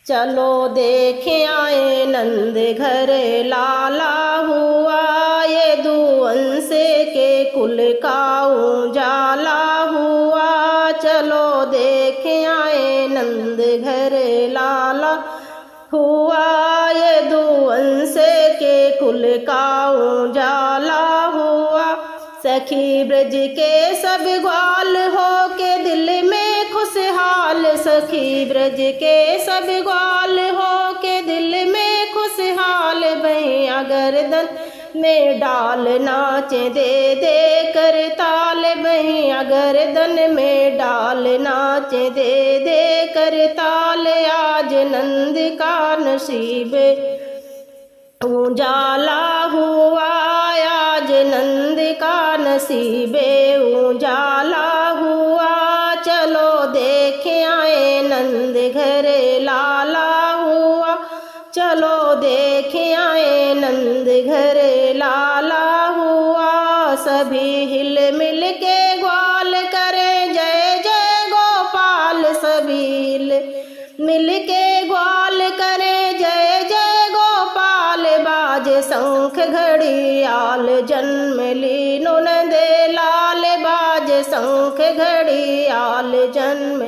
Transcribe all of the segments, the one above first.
चलो देखे आए नंद घर लाला हुआ, ये दुवंश के कुल का उजाला हुआ। चलो देखे आए नंद घर लाला हुआ, ये दुवंश के कुल का उजाला हुआ। सखी ब्रज के सब ग्वाल हो के दिल में खुशहाल, सखी ब्रज के सब ग्वाल हो के दिल में खुशहाल। भैया गर्दन में डाल नाचे दे दे कर ताल, भैया गर्दन में डाल नाचे दे दे कर ताल। आज नंद का नसीब उजाला हुआ, आज नंद का नसीबे उजाला हुआ। चलो देखे आए नंद घर लाला हुआ, चलो देखे आए नंद घर लाला हुआ। सभी हिल मिल के ग्वाल करे जय जय गोपाल, सभी हिल मिल के ग्वाल करे जय जय गोपाल। बाजे शंख घड़ियाल जन्म लीनो नंदे लाल, बाजे शंख घड़ियाल जन्म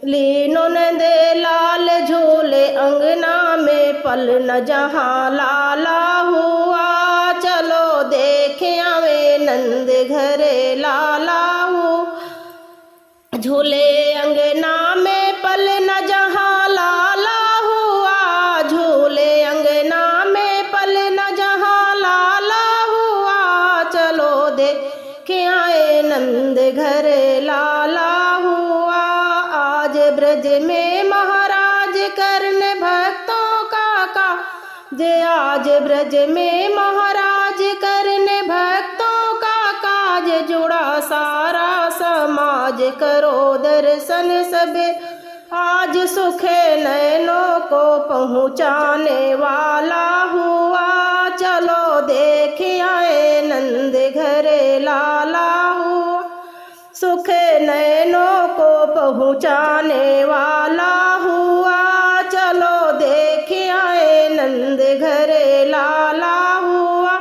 लीनो नंदे लाल। झूले अंगना में पल न जहाँ लाला हुआ, चलो देखे आवे नंद घर लाला हुआ। झूले अंगना में पल न जहाँ लाला हुआ, झूले अंगना में पल न जहाँ लाला हुआ। चलो देखे आए नंद घर लाला हुआ। आज ब्रज में महाराज करने भक्तों का काज, आज ब्रज में महाराज करने भक्तों का काज। जुड़ा सारा समाज करो दर्शन सबे, आज सुख नैनों को पहुँचाने वाला हुआ। चलो देखे आए नंद घर लाला हुआ, सुख नैनों को पहुँचाने वाला हुआ। चलो देखे आए नंद घर लाला हुआ।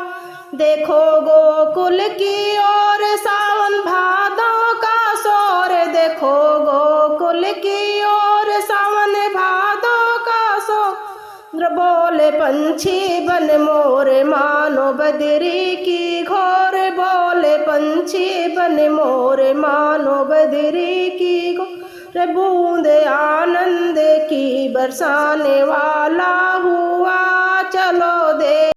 देखो गोकुल की ओर सावन भादों का शोर, देखो गोकुल की ओर सावन भादों का शोर। बोले पंछी बन मोर मानो बदरी की घोर, बोले पंछी बन मोर मानो बदरी की घोर। बूंद आनंद की बरसाने वाला हुआ, चलो दे